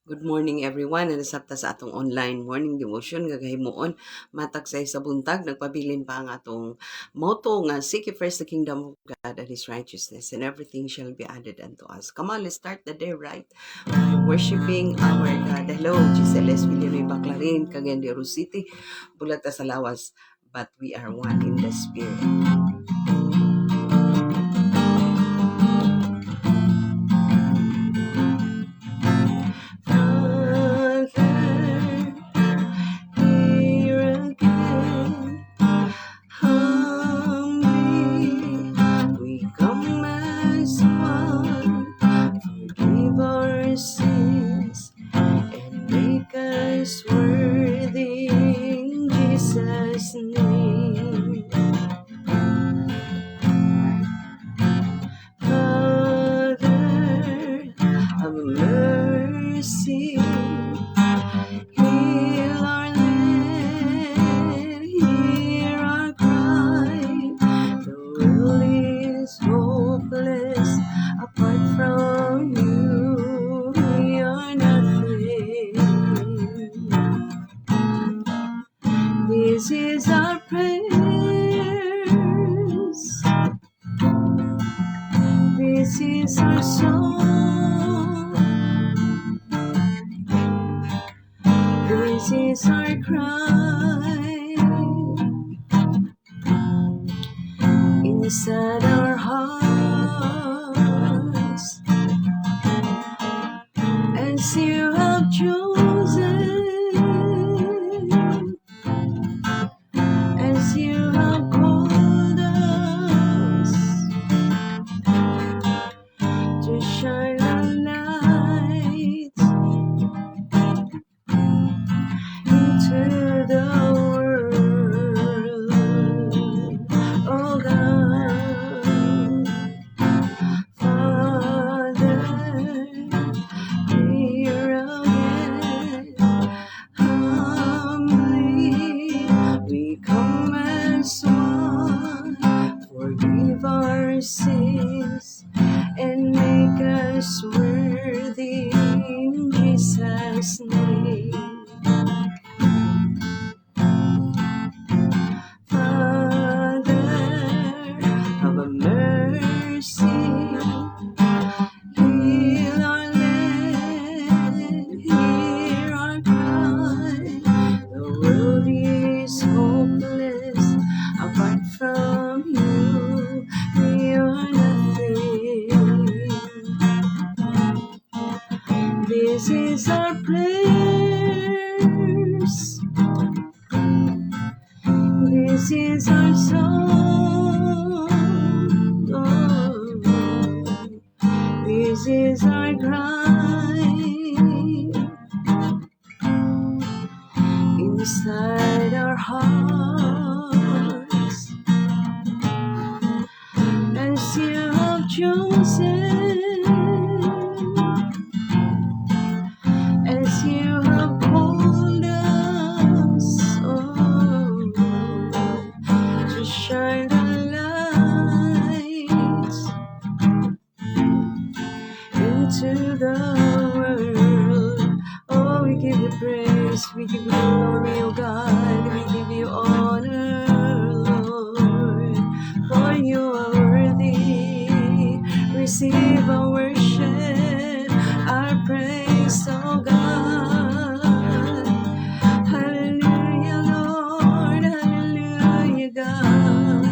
Good morning everyone. Nasabta sa atong online morning devotion gagahimuon matag sa buntag nagpabilin pa ang atong motto nga seek ye first the kingdom of God and his righteousness and everything shall be added unto us. Come on, let's start the day right by worshiping our God. Hello, Giseles Villarreal Baclarin, Cagayan de Oro City, Bulata sa Lawas, but we are one in the Spirit. Sins and make us worthy in Jesus' name. Father, have mercy, heal our land, hear our cry. The world is hopeless apart from you. This is our prayers. This is our song. This is our cry. Inside our hearts, as you have chosen. As you have called us to shine a light into the world, oh God, Father, here again, humbly we come as one, forgive our sins and make us worthy in Jesus' name. Father, have mercy, heal our land, hear our cry. The world is hopeless apart from you. We are nothing. This is our prayers. This is our song. Oh, this is our cry. Inside our hearts, as you have chosen, as you have called us, oh, to shine the light into the world. Oh, we give you praise, we give you glory, oh God, we give you honor, Lord, for you are worthy. Receive our worship, our praise, oh God. Hallelujah, Lord, hallelujah, God.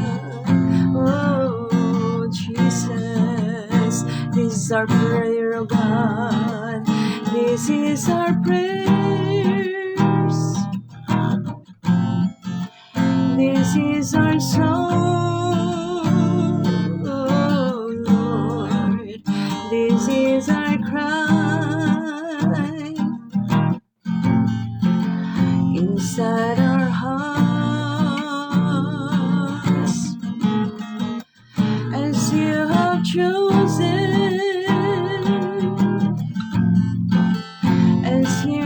Oh, Jesus, this is our prayer, oh God. This is our prayers. This is our song, oh Lord. This is our cry. Inside our hearts, as you have chosen, as you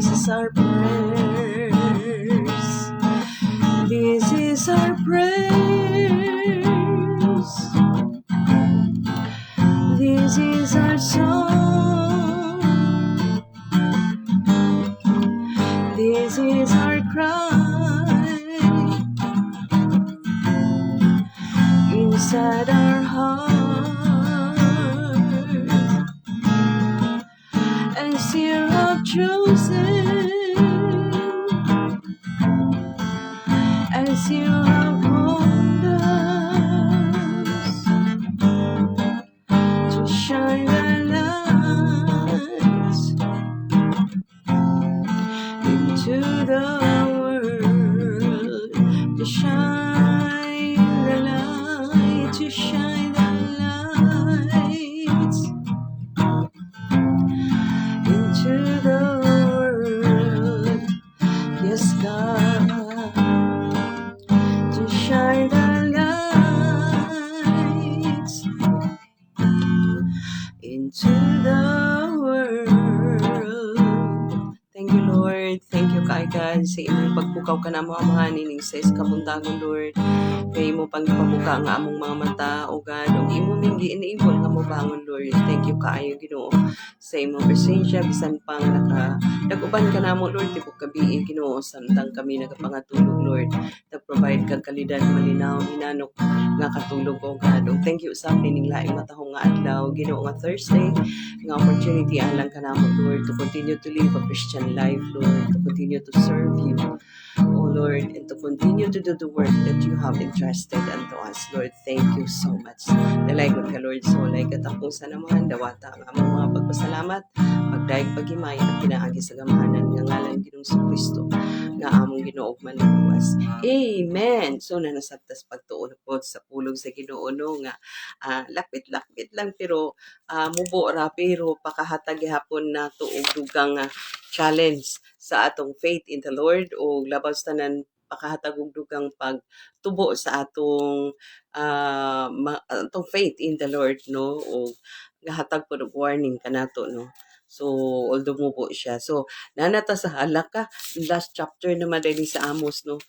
This is our prayers. This is our prayers. This is our song. This is our cry. Inside our heart. As you have chosen. As you have called us to shine the lights into the world, to shine the light, to shine the lights into the world. Yes, God. Shine the lights into the world. Thank you, Lord. Thank you, kay God, sa imong pagpukaw ka na mo amahanin ning sa kabuntagon, Lord. Kay mo pang ipabuka ang among mga mata, o God, o imo ming gi-enable nga mo bangon, Lord. Thank you kaayo, Ginoo, sa imong presensya bisan pang nag-uban ka namo, Lord, tibok gabi, Ginoo, samtang kami nagapangatulog, Lord. Nag-provide kag kalidad, malinaw, hinanok nga katulog, o God. O thank you sa ning laing matahong nga adlaw, Ginoo, nga Thursday, nga opportunity alang ka namo, Lord, to continue to live a Christian life, Lord, to continue to serve you, oh Lord, and to continue to do the work that you have entrusted unto us, Lord. Thank you so much. Dalaygon ka, Lord, so like katapusan naman, dawata ang among mga pagpasalamat, pagdaig paghimay, at pinaagi sa gamahanan nga ngalan Ginoong Kristo nga among Ginoo ug manluwas. Amen. So nanasabtas pagtuon po sa pulong sa Ginoo no nga lapit-lapit lang pero mubo ra pero pakahatag gihapon nato og dugang challenge sa atong faith in the Lord o labas tanan pakahatag og dugang pagtubo sa atong atong faith in the Lord no o gahatag po og warning kanato no. So although mo po siya. So nanata sa halaka last chapter naman din sa Amos no.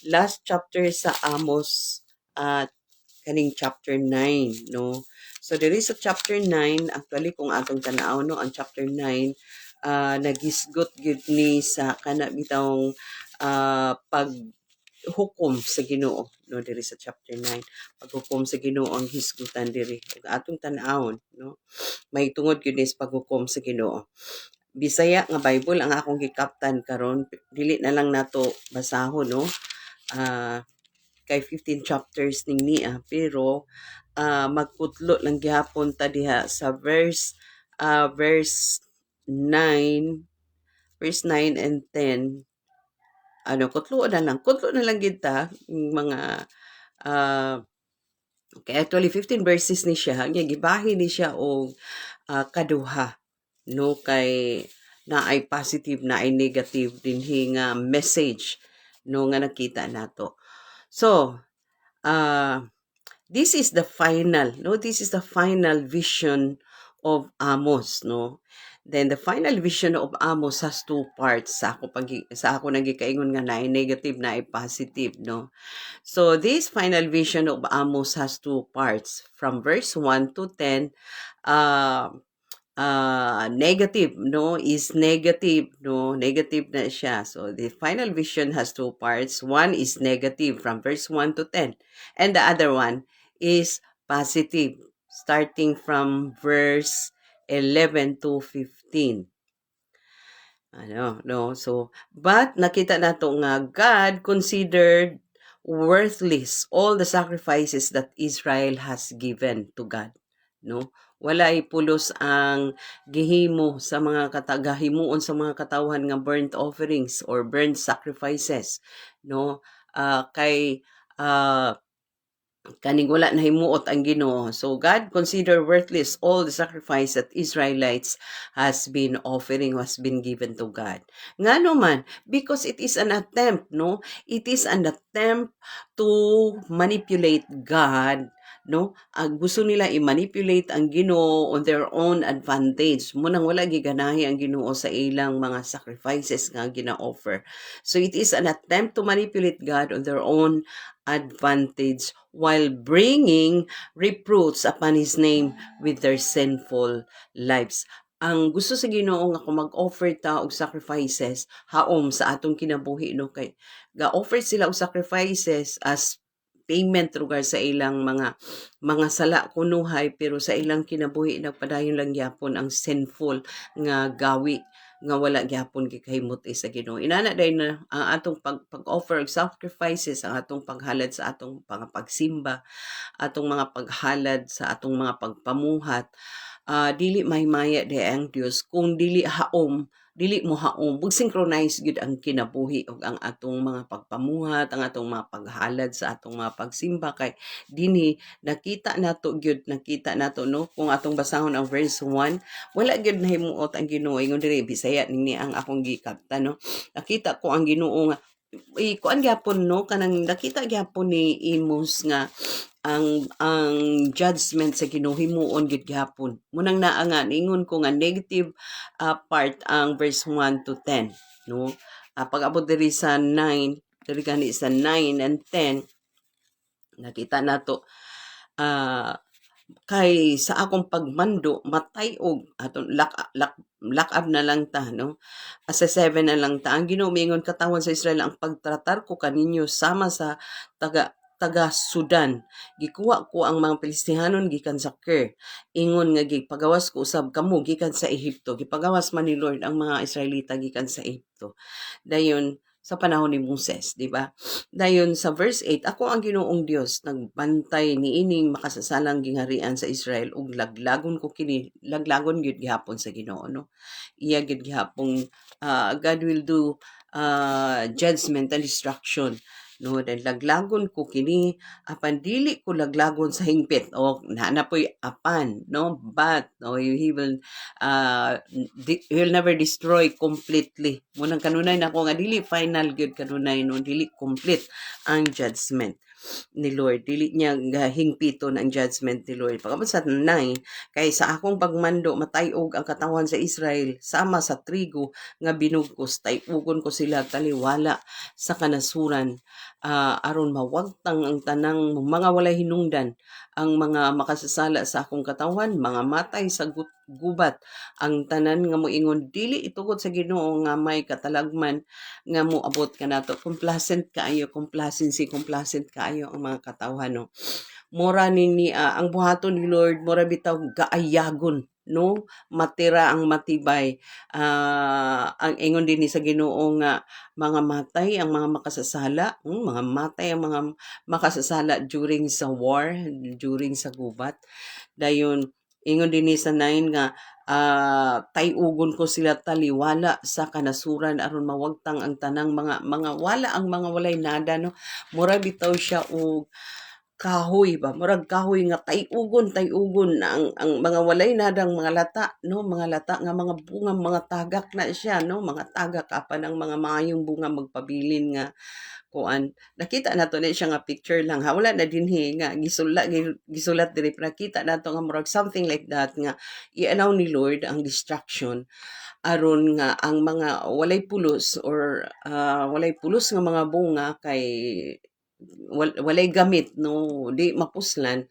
Last chapter sa Amos kaning chapter 9 no. So there is a chapter 9 actually kung atong tanaw no ang chapter 9 nagisgot gid ni sa kana bitawng paghukom sa Ginoo no diri sa chapter 9 paghukom sa Ginoo ang hisgutan diri ug atong tan-awon no may tungod gyud sa paghukom sa Ginoo. Bisaya nga Bible ang akong gikaptan karon dili na lang nato basahon no kay 15 chapters ning niya pero magputlo lang gihapon ta diha sa verse 9 and 10 kutlo na lang gid ta mga okay, actually 15 verses ni siya nga gibahin ni siya og kaduha no kay na ay positive na ay negative dinhi nga message no nga nakita nato. So this is the final vision of Amos no. Then the final vision of Amos has two parts sa ako nagikaingon nga na ay negative na ay positive no. So this final vision of Amos has two parts from verse 1 to 10 negative no is negative no negative na siya. So the final vision has two parts. One is negative from verse 1 to 10 and the other one is positive starting from verse 11 to 15. So but nakita nato nga God considered worthless all the sacrifices that Israel has given to God no. Walay pulos ang gihimo sa mga gahimuon sa mga katawhan nga burnt offerings or burnt sacrifices no kay kaning wala na himuot ang Ginoo. So God consider worthless all the sacrifice that Israelites has been given to God. Ngano man, because it is an attempt, no? It is an attempt to manipulate God no? Gusto nila i-manipulate ang Ginoo on their own advantage. Munang wala giganahi ang Ginoo sa ilang mga sacrifices nga gina-offer. So it is an attempt to manipulate God on their own advantage while bringing reproofs upon His name with their sinful lives. Ang gusto sa Ginoo nga kung mag-offer ta og sacrifices haom sa atong kinabuhi, no, kay ga-offer sila og sacrifices as payment rugar sa ilang mga sala kunuhay, pero sa ilang kinabuhi nagpadayon lang gyapon ang sinful nga gawi nga wala gyapon gikahimot sa Ginoo. Inana day na ang atong pag-offer og sacrifices, ang atong paghalad sa atong pagsimba, atong mga paghalad sa atong mga pagpamuhat, dili mahimaya di ang Dios kung dili mo haom ug synchronize gid ang kinabuhi ug ang atong mga pagpamuhat, ang atong mga paghalad sa atong mga pagsimba, kay dinhi nakita nato no, kung atong basahon ang verse 1, wala gyud nahimuot ang Ginoo ingon diri Bisaya nini ang akong gikapta, no. Nakita ko ang Ginoo nga kuan gyapon, no, kanang nakita gyapon ni Amos nga ang judgment sa Ginoo himuon gid gyapon. Munang naa nga ingon ko nga negative part ang verse 1 to 10, no. Pag-abot diri sa 9, diri gani sa 9 and 10, nakita nato kay sa akong pagmando matay-og aton lock up na lang ta, no. Sa 7 na lang ta, ang Ginoo miingon, katawan sa Israel, ang pagtratar ko kaninyo sama sa taga Sudan. Gikuha ko ang mga Pilistihanon gikan sa Kir. Ingon nga gipagawas ko usab kamo gikan sa Ehipto. Gipagawas man ni Lord ang mga Israelita gikan sa Ehipto. Dayon sa panahon ni Moses, di ba? Dayon sa verse 8, ako ang Ginoong Dios nagbantay niining makasasalang gingharian sa Israel ug laglagon gyud gihapon sa Ginoo, no. Iya gyud gihapon God will do judgment and destruction, no. Dahil laglagon ko kini apan dili ko laglagon sa hingpit, o naanapoy apan, no, but no, he will never destroy completely. Munang kanunay na ko nga dili final gyud kanunay, no, dili complete ang judgment ni Lord, dili niya hingpiton ang judgment ni Lord. Pagabot sa 9, kay sa akong pagmando matay-og ang katawan sa Israel sama sa trigo nga binugkos, tay-ugon ko sila taliwala sa kanasuran, aron mawagtang ang tanang mga walay hinungdan, ang mga makasasala sa akong katawan, mga matay sa gubat, ang tanan nga moingon dili itugod sa Ginoo nga may katalagman nga moabot kanato. Complacent kaayo ang mga katawhan, no. Mura nini ang buhaton ni Lord, mura bitaw gaayagon, no, matira ang matibay. Ang ingon din ni sa Ginoo nga mga matay ang mga makasasala, mga matay ang mga makasasala during sa war, during sa gubat. Dayon ingon din ni sa 9 nga tay-ugon ko sila taliwala sa kanasuran aron mawagtang ang tanang mga wala, ang mga walay nada, no. Mura bitaw siya og kahoy ba, murag kahoy nga tay-ugon ang mga walay nadang mga lata, no, mga lata nga mga bunga, mga tagak na siya, no, mga tagak apan ang mga maayong bunga magpabilin nga kuan. Nakita nato na siya nga picture lang, ha, wala na dinhi nga gisulat diri, pero nakita nato nga murag something like that nga i-allow ni Lord ang destruction aron nga ang mga walay pulos or walay pulos nga mga bunga kay walay gamit, no, di mapuslan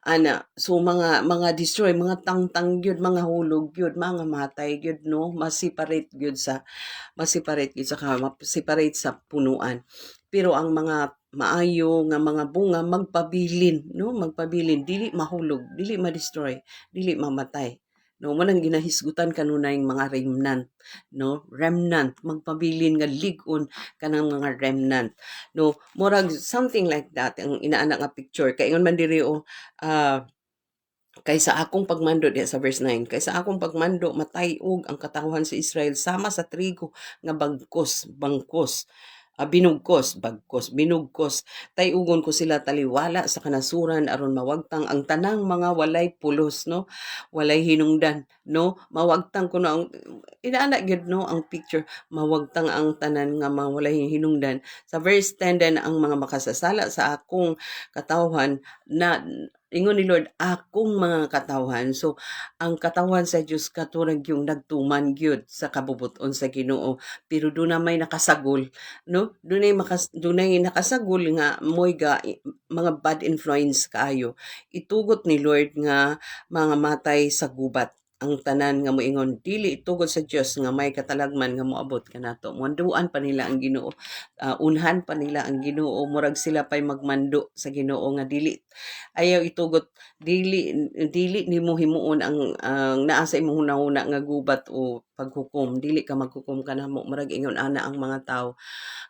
ana. So mga destroy, mga tangtang gyud, mga hulog gyud, mga matay gyud, no, ma-separate gyud sa separate sa punuan. Pero ang mga maayo nga mga bunga magpabilin, no, magpabilin, dili mahulog, dili ma-destroy, dili mamatay, no. Manang ginahisgutan kanunay mga remnant, no, remnant magpabilin nga lig-on kanang mga remnant, no. Murag something like that ang inaana nga picture. Kay ingon man diri kaysa akong pagmando diya sa verse 9, kaysa akong pagmando matay-og ang katawan sa Israel sama sa trigo nga bangkos, binugkos, tay-ugon ko sila taliwala sa kanasuran aron mawagtang ang tanang mga walay pulos, no, walay hinungdan, no, mawagtang ko na ang inaana gyud, no, ang picture, mawagtang ang tanan nga mga walay hinungdan. Sa verse 10 din, ang mga makasasala sa akong katawhan na ingon ni Lord, akong mga katawhan. So, ang katawhan sa Dios katurag yung nagtuman gyud sa kabubuton sa Ginoo. Pero doon na may nakasagol, no? Dunay nakasagol nga moy mga bad influence kaayo. Itugot ni Lord nga mga matay sa gubat ang tanan nga moingon dili tugod sa Dios nga may katalagman nga moabot kanato. Munduan pa nila ang Ginoo, unhan pa nila ang Ginoo, murag sila pay magmando sa Ginoo nga dili ayaw itugot, dili nimo himuon ang naa sa imong hunahuna nga gubat o paghukom, dili ka maghukom kanamo. Murag ingon ana ang mga tao,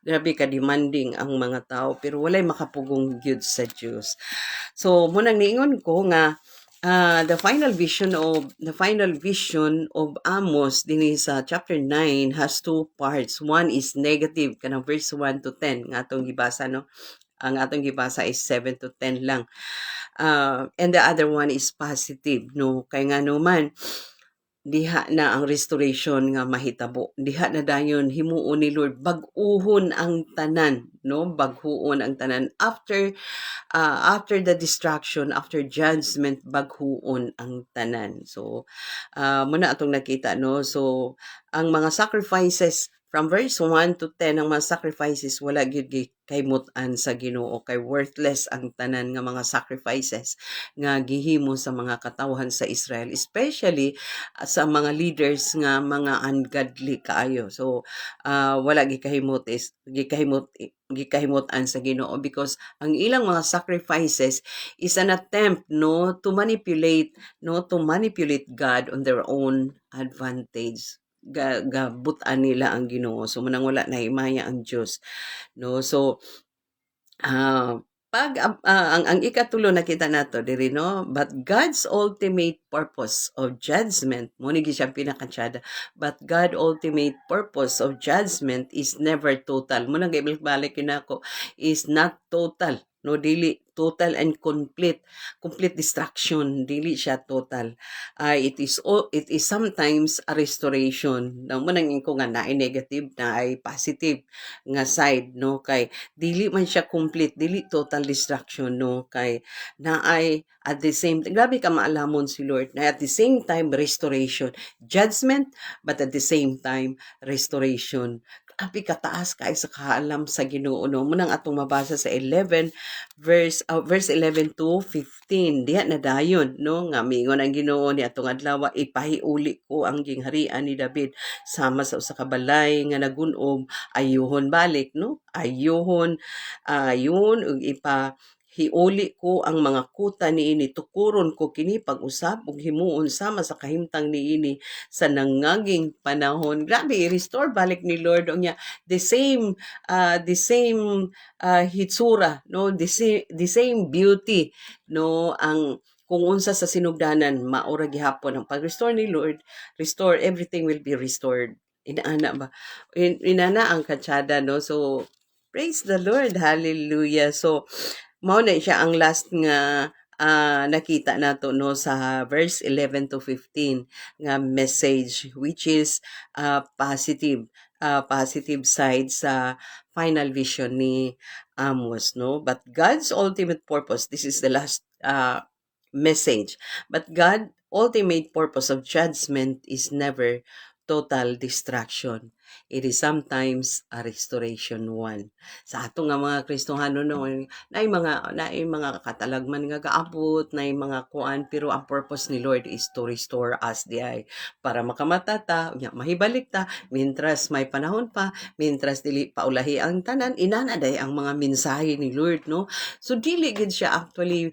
grabe ka demanding ang mga tao, pero walay makapugong gyud sa Dios. So munang niingon ko nga the final vision of Amos dinhi sa chapter 9 has two parts. One is negative kanang verse 1 to 10 nga atong gibasa, no. Ang atong gibasa is 7 to 10 lang. And the other one is positive, no. Kay nga man diha na ang restoration nga mahitabo. Diha na dayon himuon ni Lord bag-uhon ang tanan, no. Bag-huon ang tanan after the destruction, after judgment, baghuon ang tanan. So, muna atong nakita, no? So, ang mga sacrifices, from verse 1 to 10, ang mga sacrifices, wala gyud kahimut-an sa Ginoo, kay worthless ang tanan nga mga sacrifices nga gihimo sa mga katawhan sa Israel, especially sa mga leaders nga mga ungodly kaayo. So, wala gikahimut-an sa Ginoo, because ang ilang mga sacrifices is an attempt, no, to manipulate God on their own advantage. Gabutan nila ang Ginoo, so manang wala na himaya ang Dios, no. So ang ikatulo nakita nato diri, no, but God's ultimate purpose of judgment, mo ni siya pinakatsada, but God ultimate purpose of judgment is never total. Mo nang balik kinako, is not total, no, dili total and complete destruction, dili siya total. It is sometimes a restoration. Mo nang ko nga naay negative na ay positive nga side, no, kay dili man siya complete, dili total destruction, no, kay naay at the same time, grabe ka maalamon si Lord, na at the same time restoration, judgment, but at the same time restoration. Grabe kataas kay sa kaalam sa Ginoo, no. Munang atong mabasa sa 11 verse 11 to 15, diha na dayon, no, nga miingon ang Ginoo ni atong adlaw, ipahiuli ko ang gingharian ni David sama sa usa ka balay nga nagunob, ayuhon balik, no, ayuhon ug hiuli ko ang mga kuta niini, tukuron ko kini pag-usab ug himuon sama sa kahimtang niini sa nangaging panahon. Grabe, i-restore balik ni Lord unya the same hitsura, no, the same beauty, no, ang kung unsa sa sinugdanan maura gihapon ang pag-restore ni Lord, restore, everything will be restored. Inana ba? Inana ang katsada, no. So praise the Lord, hallelujah. So mao na siya ang last nga nakita nato, no, sa verse 11 to 15 nga message, which is positive side sa final vision ni Amos, no. But God's ultimate purpose, this is the last message, but God ultimate purpose of judgment is never total destruction. It is sometimes a restoration one. Sa ato nga mga Kristohano, no, naay mga katalagman nga gaabot, naay mga kuan, pero ang purpose ni Lord is to restore us diay para makamata ta, mahibalik ta mintras may panahon pa, mintras dili paulahi ang tanan, inanaday ang mga mensahe ni Lord, no. So dili gid siya actually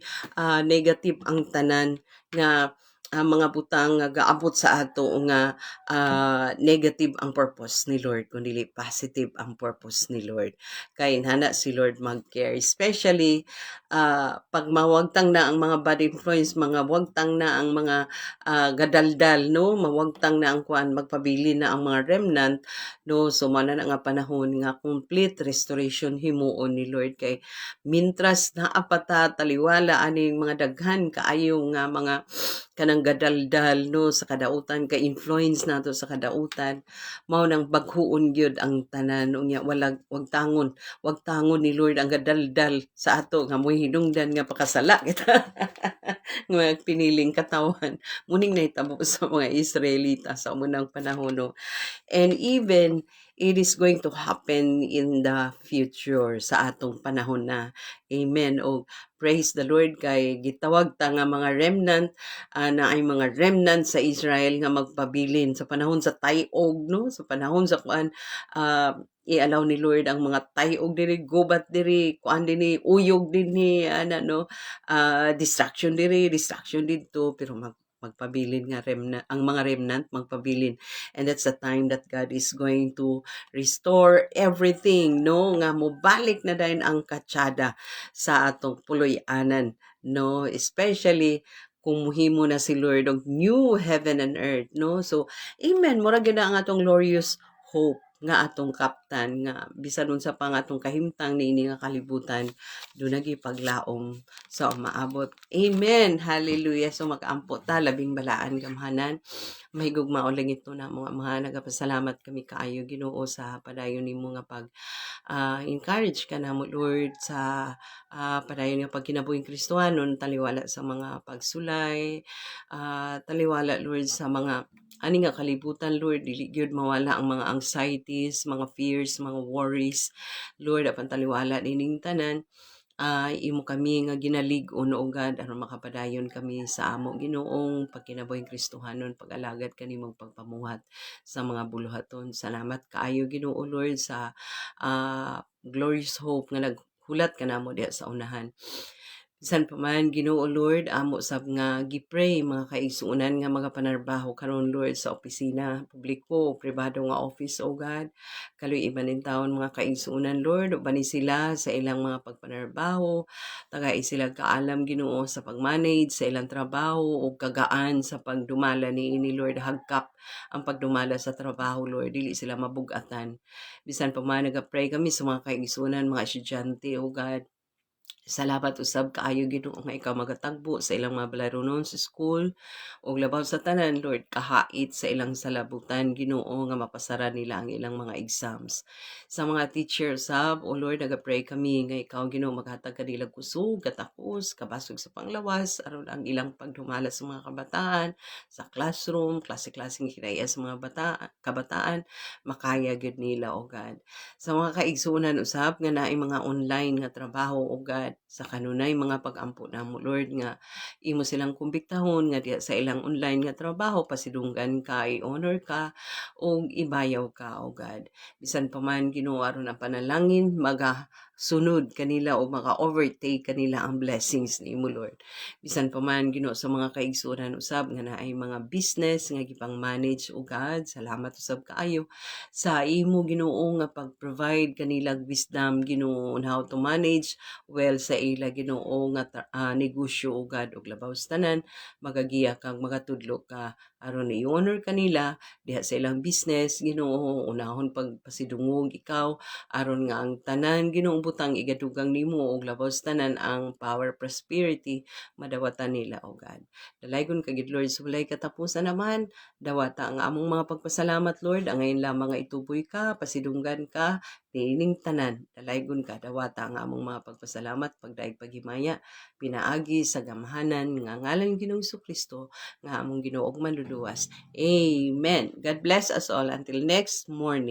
negative ang tanan nga mga butang nga gaabot sa ato nga negative ang purpose ni Lord, kundi positive ang purpose ni Lord. Kay hana si Lord mag-care, especially pag mawagtang na ang mga bad influence, mga wagtang na ang mga gadaldal, no, mawagtang na ang kuan, magpabili na ang mga remnant, no. So mana na nga panahon nga complete restoration himuon ni Lord, kay mintras naapata taliwala aning mga daghan kaayo nga mga kanang gadaldal, no, sa kadautan, ka influence nato sa kadautan, mao nang baghuon gyud ang tanan unya wag tangon ni Lord ang gadaldal sa ato nga moy hinungdan nga pakasala kita. nga piniling katawan. Muning nahitabo sa mga Israelita sa unang panahon, no? And even it is going to happen in the future sa atong panahon na. Amen. O praise the Lord kay gitawag ta nga mga remnant na ay mga remnant sa Israel nga magpabilin sa panahon sa tayog, no? Sa panahon sa kuan i-allow ni Lord ang mga tayog diri, gubat diri, kuan dinhi, uyog dinhi, no? Distraction diri, distraction dito, pero magpabilin nga remnant, ang mga remnant magpabilin. And that's the time that God is going to restore everything, no? Nga mobalik na din ang katsada sa atong puloy-anan, no? Especially kung muhimo na si Lord og new heaven and earth, no? So, amen. Mura gyud ang atong glorious hope nga atong kaptan nga bisan unsa pa nga atong kahimtang niini nga kalibutan dunay paglaom sa maabot. Amen. Hallelujah. So mag-ampo ta labing balaan gamhanan. Mahigugma uling ito na mga nagapasalamat kami kaayo Ginoo sa padayon nimo nga pag encourage ka namo Lord sa padayon nga pagkinabuhing Kristohanon taliwala sa mga pagsulay, taliwala Lord sa mga ani nga kalibutan Lord dili gyud mawala ang mga anxieties, mga fears, mga worries Lord apan taliwala nining tanan imo kami nga ginalig-on o God aron makapadayon kami sa amo Ginoong pagkinabuhing Kristohanon pag-alagad kanimong pagpamuhat sa mga buluhaton. Salamat kaayo Ginoo Lord sa glorious hope nga naghulat kanamo diha sa unahan. Bisan pa man Ginoo Lord amo sab nga gipray mga kaigsuonan nga mga panarbaho karon Lord sa opisina publiko o pribado nga office o God kaloy iban in taon mga kaigsuonan Lord uban ni sila sa ilang mga pagpanarbaho tagay sila kaalam Ginoo sa pagmanage sa ilang trabaho o kagaan sa pagdumala niini Lord hagkap ang pagdumala sa trabaho Lord dili sila mabugatan bisan pa man nagapray kami sa mga kaigsuonan mga estudyante o God. Salamat usab kaayo Ginoo nga ikaw magatagbo sa ilang mga balaronon sa school ug labaw sa tanan Lord kahait sa ilang salabutan Ginoo nga mapasara nila ang ilang mga exams. Sa mga teachers sab o Lord nagapray kami nga ikaw Ginoo maghatag kanila kusog, katakos, kabasog sa panglawas aron ang ilang pagdumala sa mga kabataan sa classroom, klase-klaseng kinaiya sa mga kabataan makaya gyud nila o God. Sa mga kaigsuonan usab nga naay mga online nga trabaho o God sa kanunay mga pag-ampo namo Lord nga imo silang kumbiktahon nga diha sa ilang online nga trabaho pasidunggan ka i-honor ka o ibayaw ka o God bisan pa man Ginoo aron ang panalangin sunod kanila o maka-overtake kanila ang blessings ni mo Lord bisan pa man Ginoo sa mga kaigsuonan usab nga naay mga business nga gipang manage o God salamat usab kaayo sa imo Ginoo nga pag-provide kanila wisdom Ginoo on how to manage well sa ila Ginoo nga negosyo o God ug labaw sa tanan magagiya kag magatudlo ka aron i-honor kanila diha sa ilang business Ginoo unahon pagpasidungog ikaw aron nga ang tanan Ginoo butang igadugang nimo ug labaw sa tanan ang power prosperity madawatan nila o God dalaygon kagid Lord sulay katapusan naman dawata ang among mga pagpasalamat Lord ang ngayon lamang nga ituboy ka pasidunggan ka niining tanan dalaygon ka dawata ang among mga pagpasalamat pagdaig paghimaya pinaagi sa gamhanan nga ngalan Ginoong Kristo nga among Ginoo ug manluluwas amen. God bless us all until next morning.